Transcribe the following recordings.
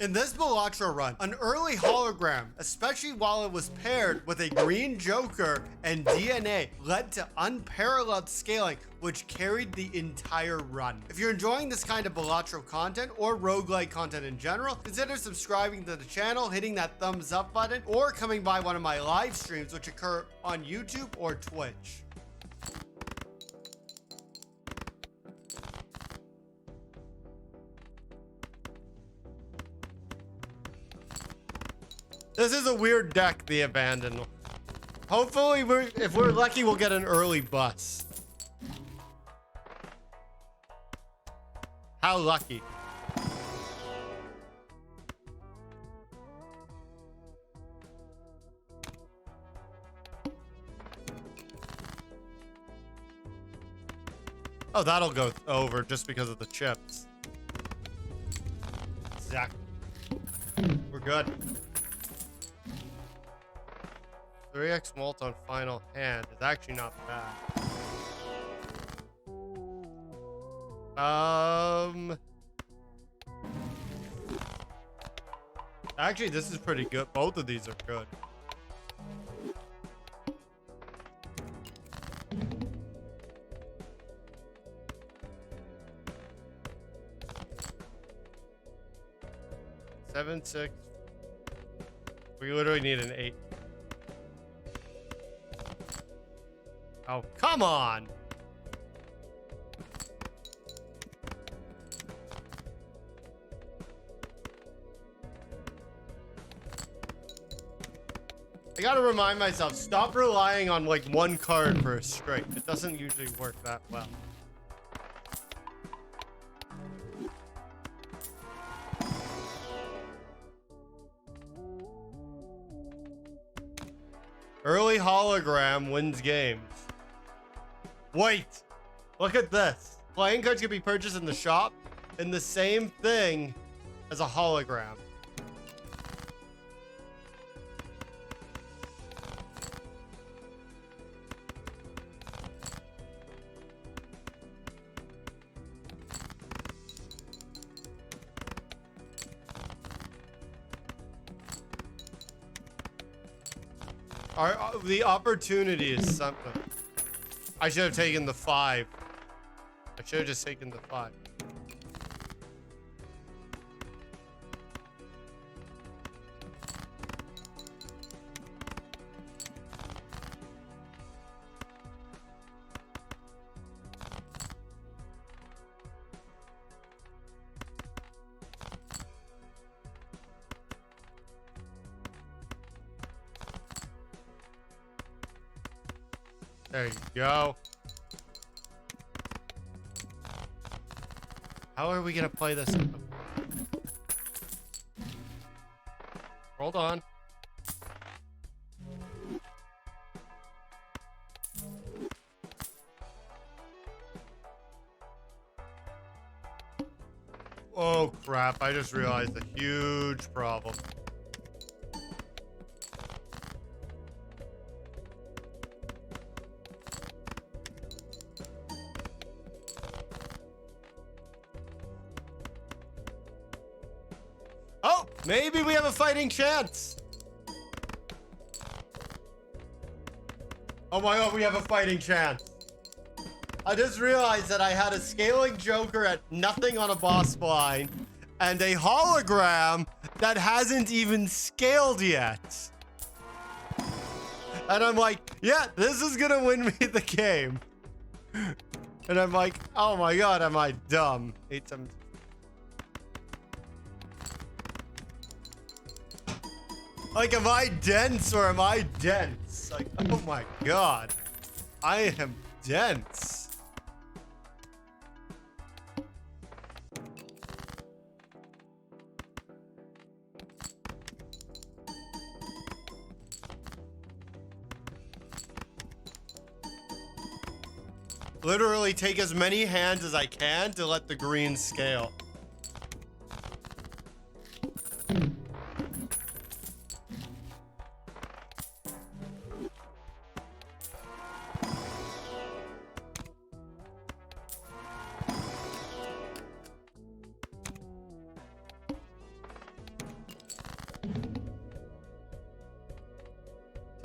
In this Balatro run, an early hologram, especially while it was paired with a green Joker and DNA, led to unparalleled scaling, which carried the entire run. If you're enjoying this kind of Balatro content or roguelike content in general, consider subscribing to the channel, hitting that thumbs up button, or coming by one of my live streams which occur on YouTube or Twitch. This is a weird deck, the Abandoned. Hopefully, if we're lucky, we'll get an early bus. How lucky. Oh, that'll go over just because of the chips. Exactly. We're good. 3x mult on final hand is actually not bad. Actually, this is pretty good. Both of these are good. Seven, 6. We literally need an 8. Oh, come on! I gotta remind myself, stop relying on like one card for a straight. It doesn't usually work that well. Early hologram wins games. Wait, look at this. Playing cards can be purchased in the shop in the same thing as a hologram. The opportunity is something. I should have taken the 5. I should have just taken the 5. There you go. How are we gonna play this? Hold on. Oh crap, I just realized a huge problem. Oh, maybe we have a fighting chance. Oh my god, we have a fighting chance. I just realized that I had a scaling Joker at nothing on a boss blind and a hologram that hasn't even scaled yet. And I'm like, yeah, this is gonna win me the game. And I'm like, oh my god, am I dumb? 8, 7. Like, am I dense or am I dense? Like, oh my god. I am dense. Literally take as many hands as I can to let the green scale.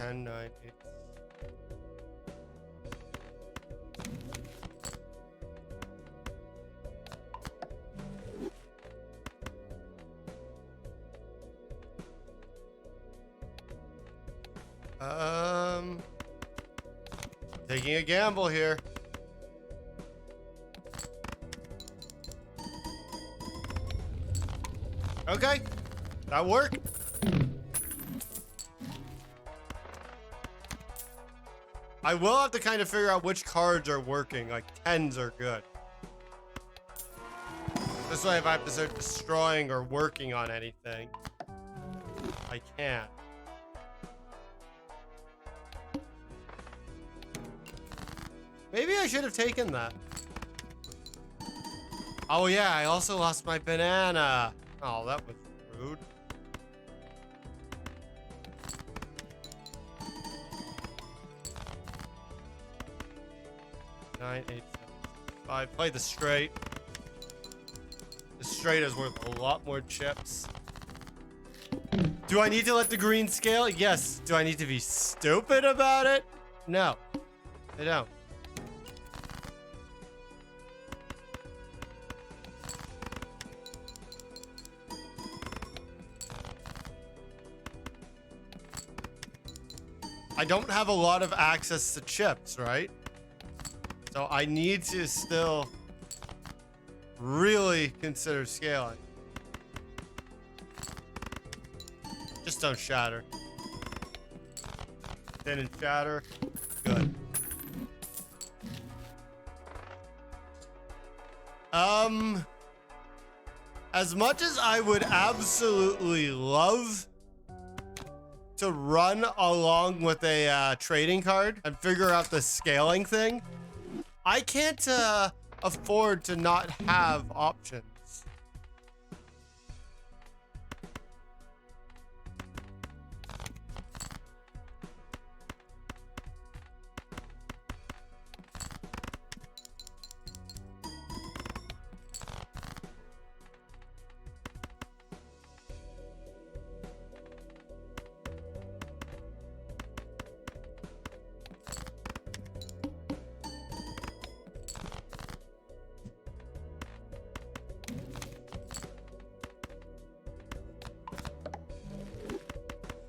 10, 9, 8. Taking a gamble here. Okay, that worked. I will have to kind of figure out which cards are working. Like 10s are good. This way, if I have to start destroying or working on anything, I can. Maybe I should have taken that. Oh yeah, I also lost my banana. Oh, that was rude. Nine, 8, 7, 5. Play the straight. The straight is worth a lot more chips. Do I need to let the green scale? Yes. Do I need to be stupid about it? No, I don't. I don't have a lot of access to chips, right? So I need to still really consider scaling. Just don't shatter. Didn't shatter. Good. As much as I would absolutely love to run along with a trading card and figure out the scaling thing, I can't afford to not have options.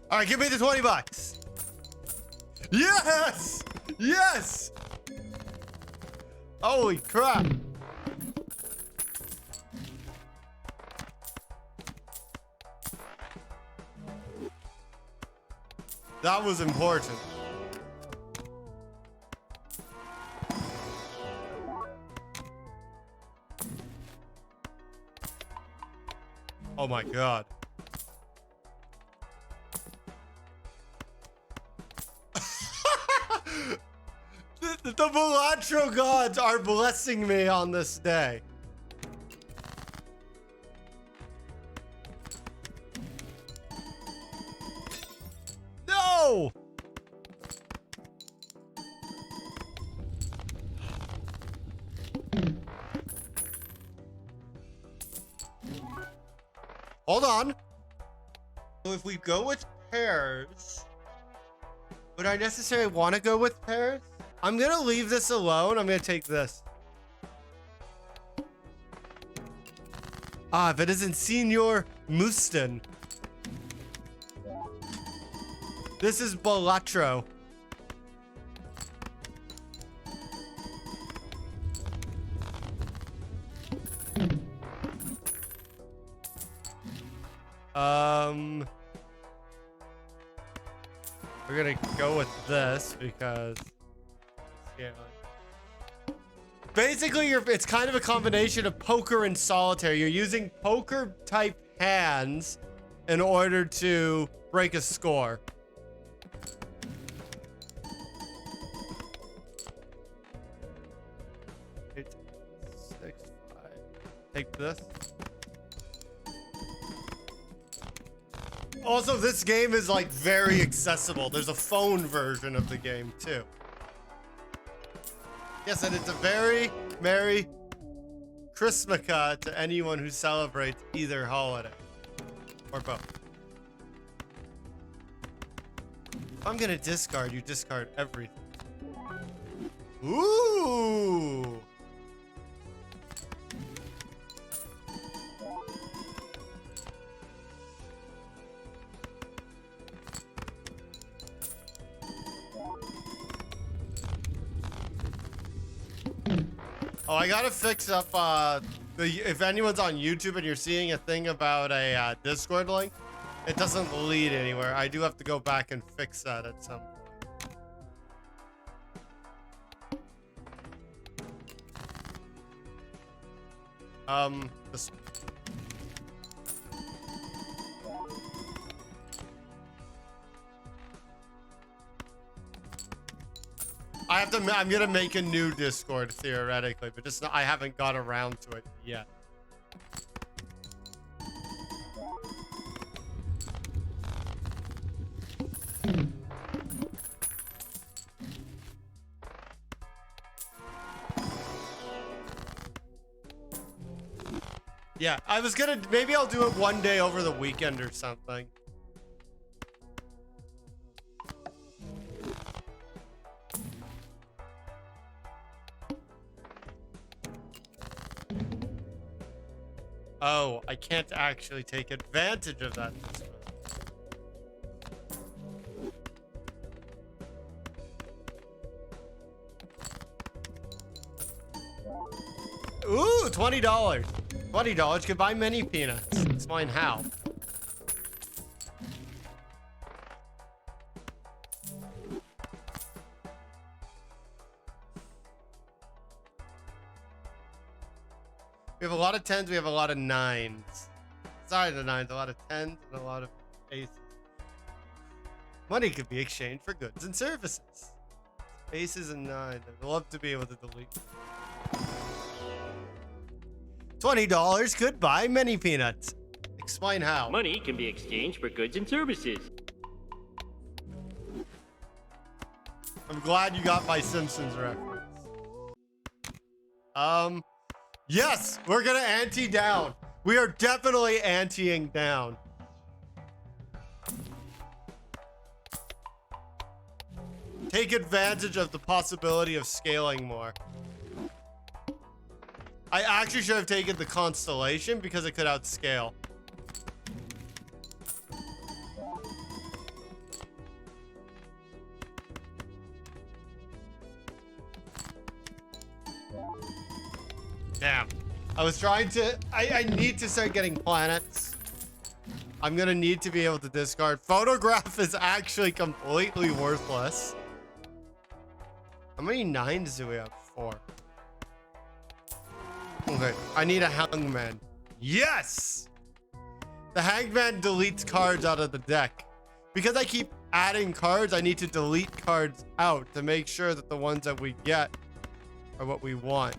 All right, give me the 20 bucks. Yes! Yes! Holy crap. That was important. Oh my God. The Balatro gods are blessing me on this day. No! Hold on. So if we go with pairs, would I necessarily want to go with pairs? I'm gonna leave this alone. I'm gonna take this. Ah, if it isn't Senior Muston. This is Balatro. We're gonna go with this because yeah. Basically, it's kind of a combination of poker and solitaire. You're using poker type hands in order to break a score. Eight, 6, 5. Take this. Also, this game is like very accessible. There's a phone version of the game too. Yes, and it's a very Merry Christmaka to anyone who celebrates either holiday or both. If I'm gonna discard, you discard everything. Ooh. Oh, I gotta fix up if anyone's on YouTube and you're seeing a thing about a Discord link, it doesn't lead anywhere. I do have to go back and fix that at some point. This I'm gonna make a new Discord theoretically, but just I haven't got around to it yet. Yeah, I was gonna, maybe I'll do it one day over the weekend or something. Oh, I can't actually take advantage of that. Ooh, $20. $20 could buy many peanuts. Explain how. We have a lot of 10s, we have a lot of 9s. Sorry, the 9s, a lot of 10s and a lot of aces. Money could be exchanged for goods and services. Aces and 9s. I'd love to be able to delete. $20 could buy many peanuts. Explain how. Money can be exchanged for goods and services. I'm glad you got my Simpsons reference. Yes, we're gonna ante down. We are definitely anteing down. Take advantage of the possibility of scaling more. I actually should have taken the constellation because it could outscale. Damn. I was trying to... I need to start getting planets. I'm gonna need to be able to discard. Photograph is actually completely worthless. How many 9s do we have? 4. Okay, I need a hangman. Yes! The hangman deletes cards out of the deck. Because I keep adding cards, I need to delete cards out to make sure that the ones that we get are what we want.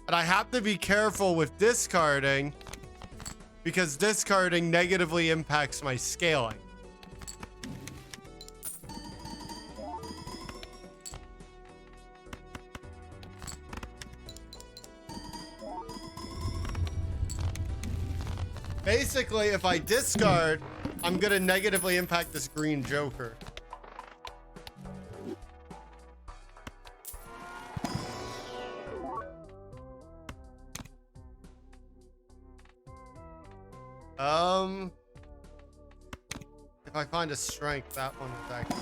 And I have to be careful with discarding because discarding negatively impacts my scaling. Basically, if I discard, I'm gonna negatively impact this green joker. If I find a strength, that one is actually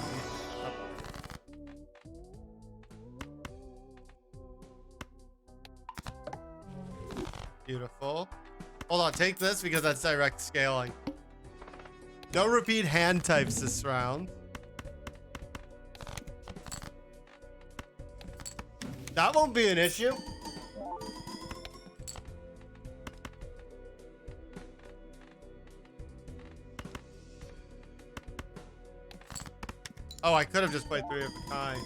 beautiful. Hold on, take this because that's direct scaling. No repeat hand types this round. That won't be an issue. Oh, I could have just played 3 of a kind.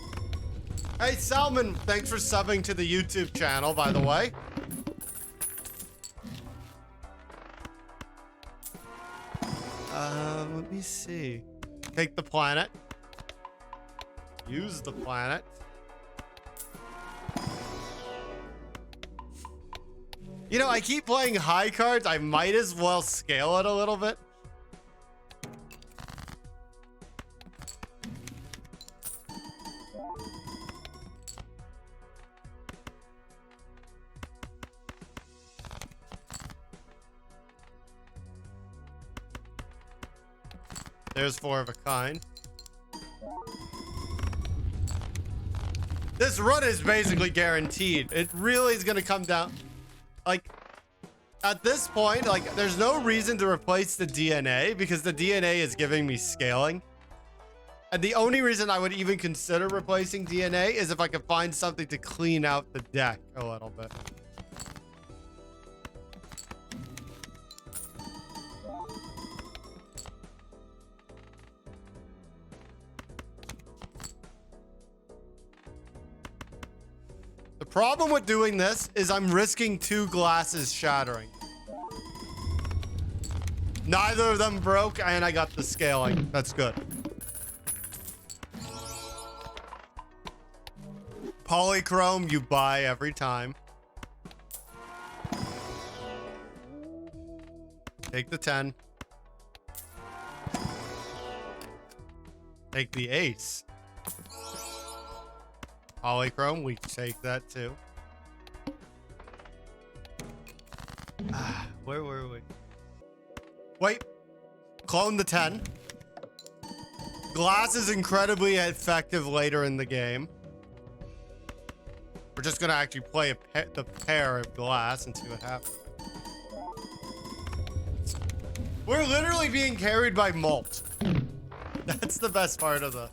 Hey, Salmon, thanks for subbing to the YouTube channel, by the way. Let me see. Take the planet. Use the planet. You know, I keep playing high cards. I might as well scale it a little bit. There's 4 of a kind. This run is basically guaranteed. It really is going to come down. Like, at this point, like, there's no reason to replace the DNA because the DNA is giving me scaling. And the only reason I would even consider replacing DNA is if I could find something to clean out the deck a little bit. The problem with doing this is I'm risking 2 glasses shattering. Neither of them broke, and I got the scaling. That's good. Polychrome, you buy every time. Take the 10. Take the ace. Polychrome, we take that too. Where were we? Wait. Clone the 10. Glass is incredibly effective later in the game. We're just gonna actually play the pair of glass and see what happens. We're literally being carried by malt. That's the best part of the...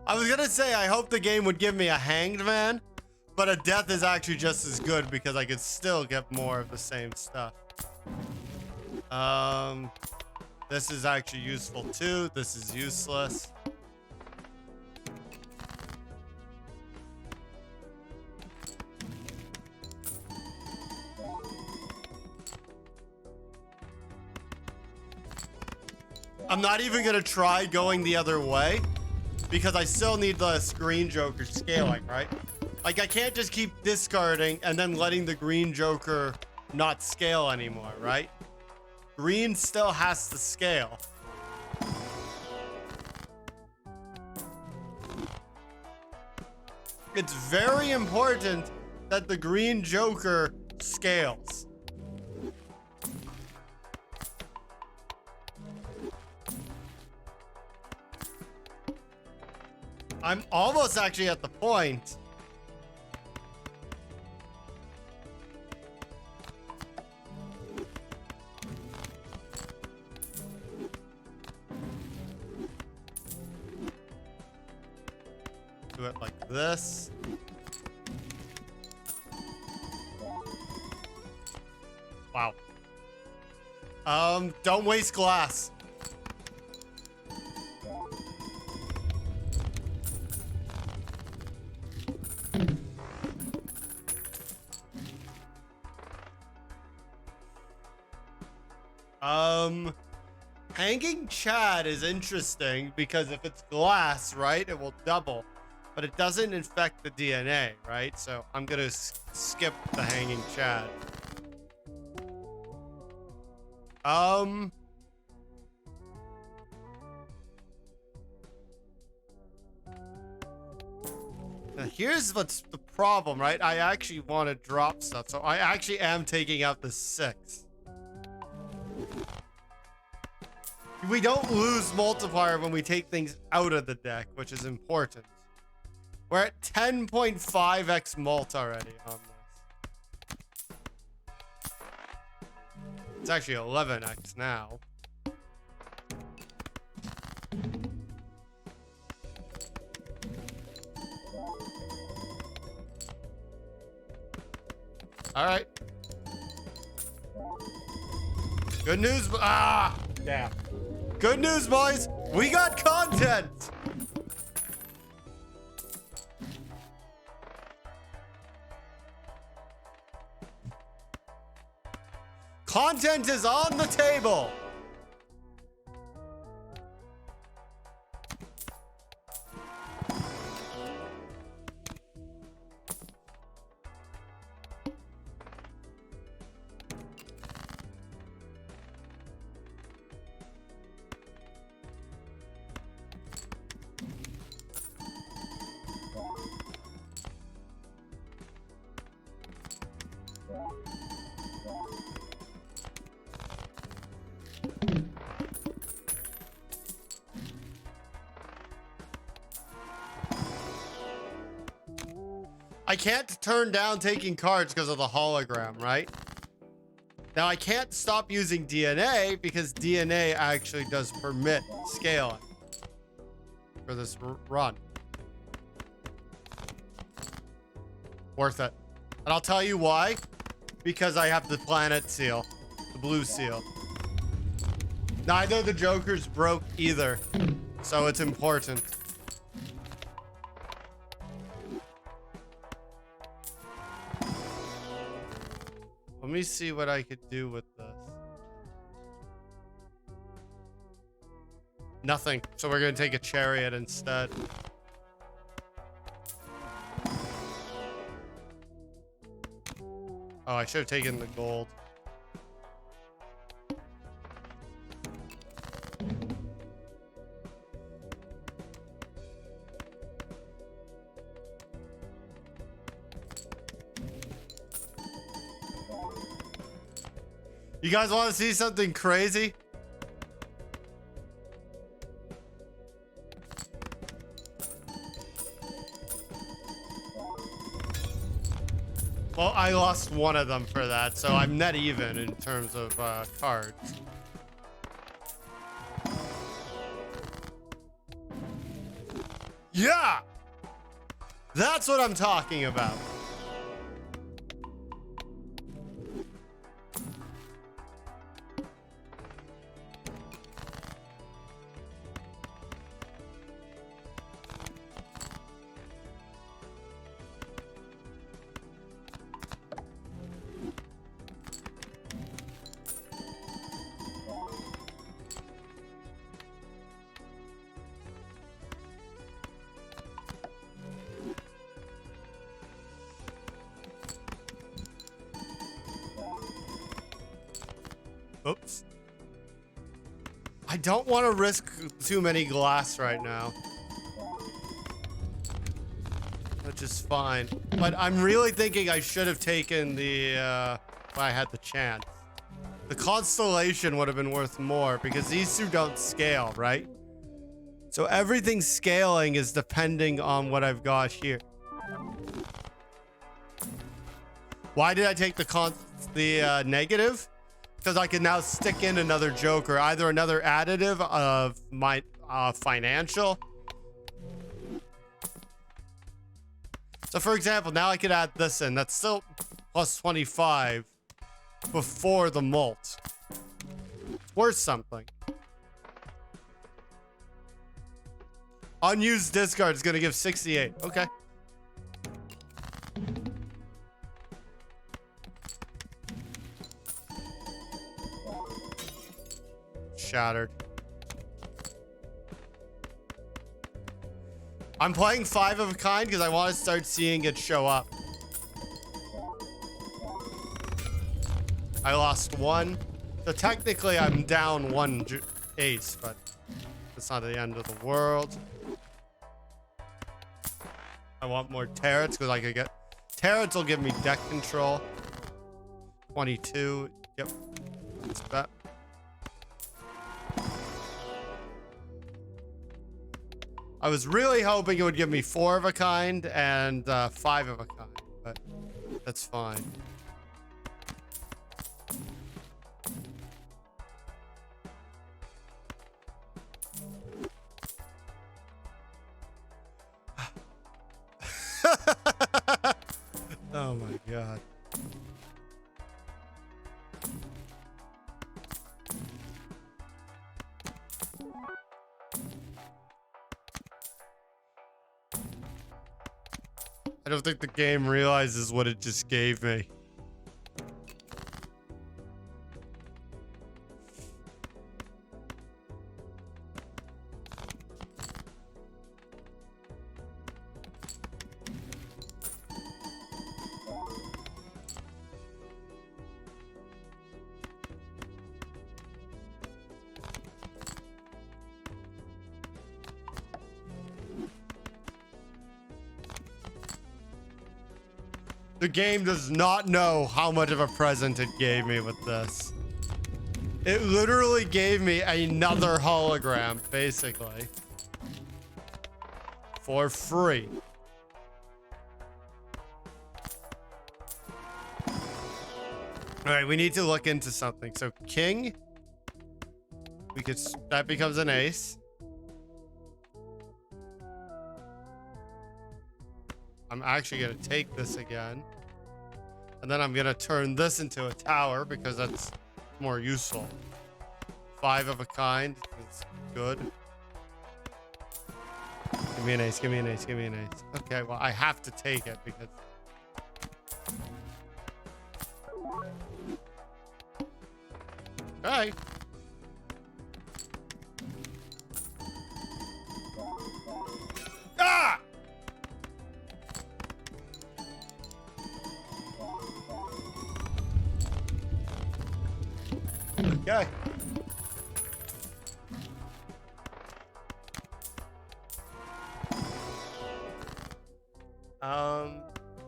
I was gonna say, I hope the game would give me a hanged man, but a death is actually just as good because I could still get more of the same stuff. This is actually useful too. This is useless. I'm not even gonna try going the other way because I still need the green joker scaling, right? Like, I can't just keep discarding and then letting the green joker not scale anymore, right? Green still has to scale. It's very important that the green joker scales. I'm almost actually at the point. Do it like this. Wow. Don't waste glass. Hanging Chad is interesting because if it's glass, right, it will double, but it doesn't infect the DNA, right? So I'm gonna skip the Hanging Chad. Now here's what's the problem, right? I actually want to drop stuff, so I actually am taking out the 6. We don't lose multiplier when we take things out of the deck, which is important. We're at 10.5x mult already on this. It's actually 11x now. All right. Good news. Ah, damn. Good news, boys. We got content. Content is on the table. I can't turn down taking cards because of the hologram, right? Now I can't stop using DNA because DNA actually does permit scaling for this run. Worth it. And I'll tell you why. Because I have the planet seal, the blue seal. Neither of the Jokers broke either, so it's important. Let me see what I could do with this. Nothing. So we're going to take a chariot instead. Oh, I should have taken the gold. You guys want to see something crazy? Well, I lost one of them for that, so I'm net even in terms of cards. Yeah! That's what I'm talking about. Oops. I don't want to risk too many glass right now. Which is fine. But I'm really thinking I should have taken the, if I had the chance. The constellation would have been worth more because these two don't scale, right? So everything scaling is depending on what I've got here. Why did I take the negative? Because I can now stick in another Joker, either another additive of my financial. So for example, now I could add this in. That's still plus 25 before the molt. It's worth something. Unused discard is going to give 68. Okay. Shattered. I'm playing 5 of a kind because I want to start seeing it show up. I lost 1. So technically I'm down 1 ace, but it's not the end of the world. I want more Tarets because I could get... Tarets will give me deck control. 22. Yep. That's that. I was really hoping it would give me 4 of a kind and 5 of a kind, but that's fine. Oh my God. I don't think the game realizes what it just gave me. The game does not know how much of a present it gave me with this. It literally gave me another hologram, basically. For free. All right, we need to look into something. So king, that becomes an ace. I'm actually gonna take this again. And then I'm gonna turn this into a tower because that's more useful. 5 of a kind is good. Give me an ace, give me an ace, give me an ace. Okay, well, I have to take it because... Okay. Ah! Okay.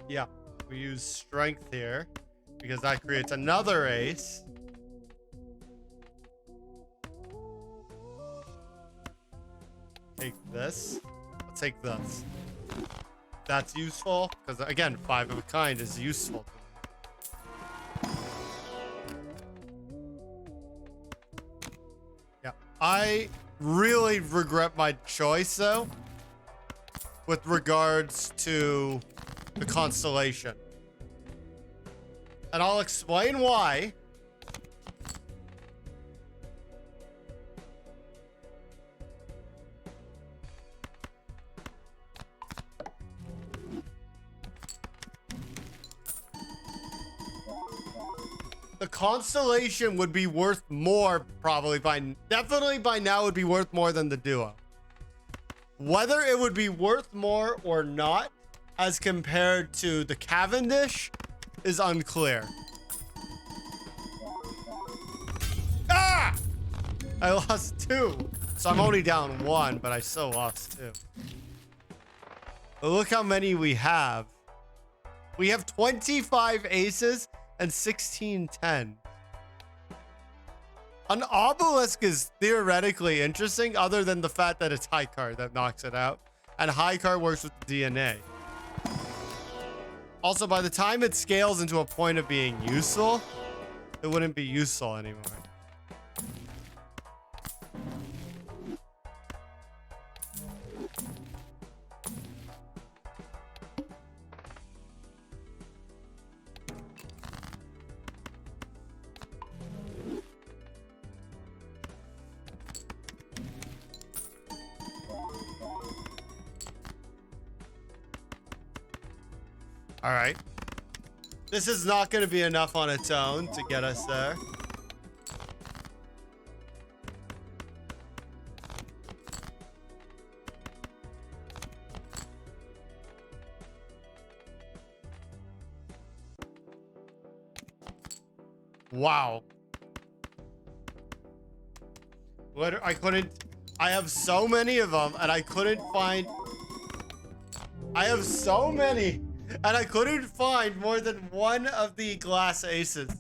Yeah, we use strength here because that creates another ace. Take this. Let's take this. That's useful because again, 5 of a kind is useful. Yeah, I really regret my choice though with regards to the constellation. And I'll explain why. The constellation would be worth more probably definitely by now would be worth more than the duo. Whether it would be worth more or not as compared to the Cavendish is unclear. Ah! I lost 2. So I'm only down 1, but I still lost 2. But look how many we have. We have 25 aces and 16 10. An obelisk is theoretically interesting other than the fact that it's high card that knocks it out. And high card works with DNA. Also, by the time it scales into a point of being useful, it wouldn't be useful anymore. All right. This is not going to be enough on its own to get us there. Wow. What? I have so many of them and I couldn't find... I have so many and I couldn't find more than one of the glass aces.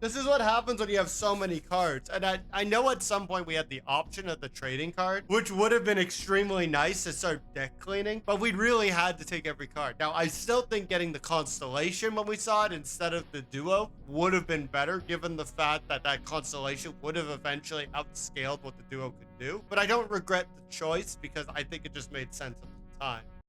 This is what happens when you have so many cards. And I know at some point we had the option of the trading card, which would have been extremely nice to start deck cleaning, but we really had to take every card. Now, I still think getting the constellation when we saw it instead of the duo would have been better, given the fact that that constellation would have eventually outscaled what the duo could do. But I don't regret the choice because I think it just made sense at the time.